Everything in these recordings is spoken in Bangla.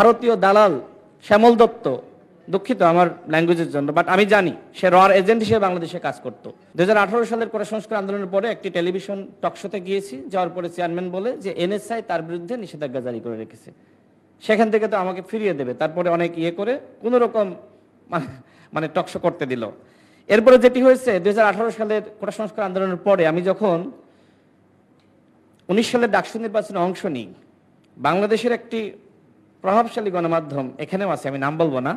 ভারতীয় দালাল শ্যামল দত্ত, দুঃখিত আমার ল্যাঙ্গুয়েজের জন্য, বাট আমি জানি সে রর এজেন্ট হিসেবে বাংলাদেশে কাজ করত। 2018 সালের কোটা সংস্কার আন্দোলনের পরে একটি টেলিভিশন টকশোতে গিয়েছি, যাওয়ার পরে চেয়ারম্যান বলে যে এনএসআই তার বিরুদ্ধে নিষেধাজ্ঞা জারি করে রেখেছে, সেখান থেকে তো আমাকে ফিরিয়ে দেবে। তারপরে অনেক ইয়ে করে কোনো রকম মানে টকশো করতে দিল। এরপরে যেটি হয়েছে 2018 সালের কোটা সংস্কার আন্দোলনের পরে আমি যখন 19 সালের ডাকসু নির্বাচনে অংশ নিই, বাংলাদেশের একটি প্রভাবশালী গণমাধ্যম, এখানেও আছে, আমি নাম বলবো না,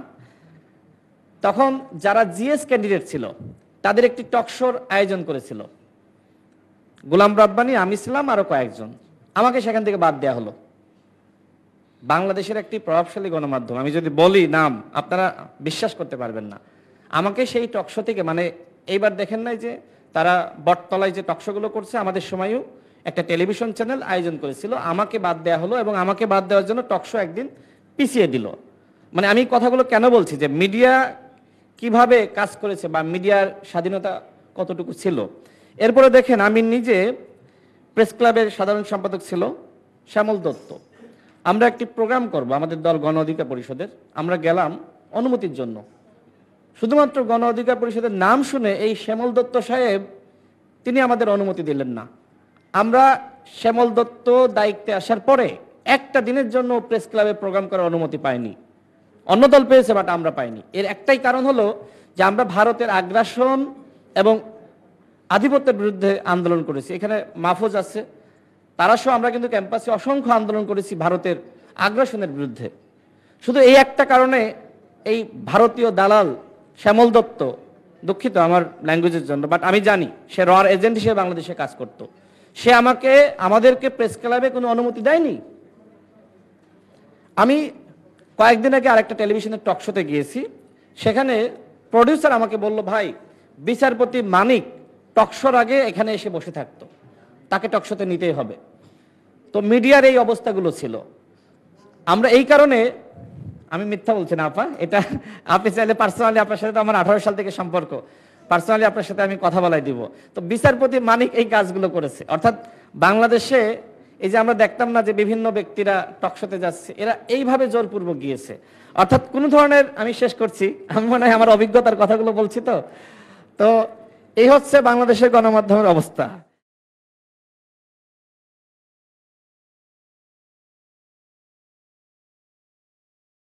তখন যারা জিএস ক্যান্ডিডেট ছিল তাদের একটি টকশোর আয়োজন করেছিল। গোলাম রাব্বানী, আমি ছিলাম, আরো কয়েকজন। আমাকে সেখান থেকে বাদ দেওয়া হলো। বাংলাদেশের একটি প্রভাবশালী গণমাধ্যম, আমি যদি বলি নাম আপনারা বিশ্বাস করতে পারবেন না, আমাকে সেই টকশো থেকে, মানে এইবার দেখেন নাই যে তারা বটতলায় যে টকশোগুলো করছে, আমাদের সময়ও একটা টেলিভিশন চ্যানেল আয়োজন করেছিল, আমাকে বাদ দেওয়া হলো এবং আমাকে বাদ দেওয়ার জন্য টকশো একদিন পিছিয়ে দিল। মানে আমি কথাগুলো কেন বলছি যে মিডিয়া কিভাবে কাজ করেছে বা মিডিয়ার স্বাধীনতা কতটুকু ছিল। এরপরে দেখেন, আমি নিজে প্রেস ক্লাবের সাধারণ সম্পাদক ছিল শ্যামল দত্ত। আমরা একটি প্রোগ্রাম করব আমাদের দল গণ অধিকার পরিষদের, আমরা গেলাম অনুমতির জন্য। শুধুমাত্র গণ অধিকার পরিষদের নাম শুনে এই শ্যামল দত্ত সাহেব তিনি আমাদের অনুমতি দিলেন না। আমরা শ্যামল দত্ত দায়িত্বে আসার পরে একটা দিনের জন্য প্রেস ক্লাবে প্রোগ্রাম করার অনুমতি পাইনি। অন্য দল পেয়েছে, বাট আমরা পাইনি। এর একটাই কারণ হলো যে আমরা ভারতের আগ্রাসন এবং আধিপত্যের বিরুদ্ধে আন্দোলন করেছি। এখানে মাহফুজ আছে, তারা সহ আমরা কিন্তু ক্যাম্পাসে অসংখ্য আন্দোলন করেছি ভারতের আগ্রাসনের বিরুদ্ধে। শুধু এই একটা কারণে এই ভারতীয় দালাল শ্যামল দত্ত, দুঃখিত আমার ল্যাঙ্গুয়েজের জন্য, বাট আমি জানি সে রর এজেন্ট হিসেবে বাংলাদেশে কাজ করত। সে আমাদেরকে প্রেস ক্লাবে কোনো অনুমতি দেয়নি। আমি কয়েকদিন আগে আরেকটা টেলিভিশনের টকশোতে গিয়েছি, সেখানে প্রডিউসার আমাকে বলল, ভাই বিচারপতি মানিক টকশোর আগে এখানে এসে বসে থাকতো, তাকে টকশোতে নিতেই হবে। তো মিডিয়ার এই অবস্থাগুলো ছিল। আমরা এই কারণে, আমি মিথ্যা বলছি না আপা, এটা আপনি চাইলে পার্সোনালি, আপনার সাথে তো আমার 18 সাল থেকে সম্পর্ক, পার্সোনালি আপনার সাথে আমি কথা বলাই দিব। তো বিচারপতি মানিক এই কাজগুলো করেছে। অর্থাৎ বাংলাদেশে এই যে আমরা দেখতাম না যে বিভিন্ন ব্যক্তিরা টকশোতে যাচ্ছে, এরা এইভাবে জোরপূর্বক গিয়েছে। অর্থাৎ কোনো ধরনের, আমি শেষ করছি, আমি মনে হয় আমার অভিজ্ঞতার কথাগুলো বলছি, তো এই হচ্ছে বাংলাদেশের গণমাধ্যমের অবস্থা।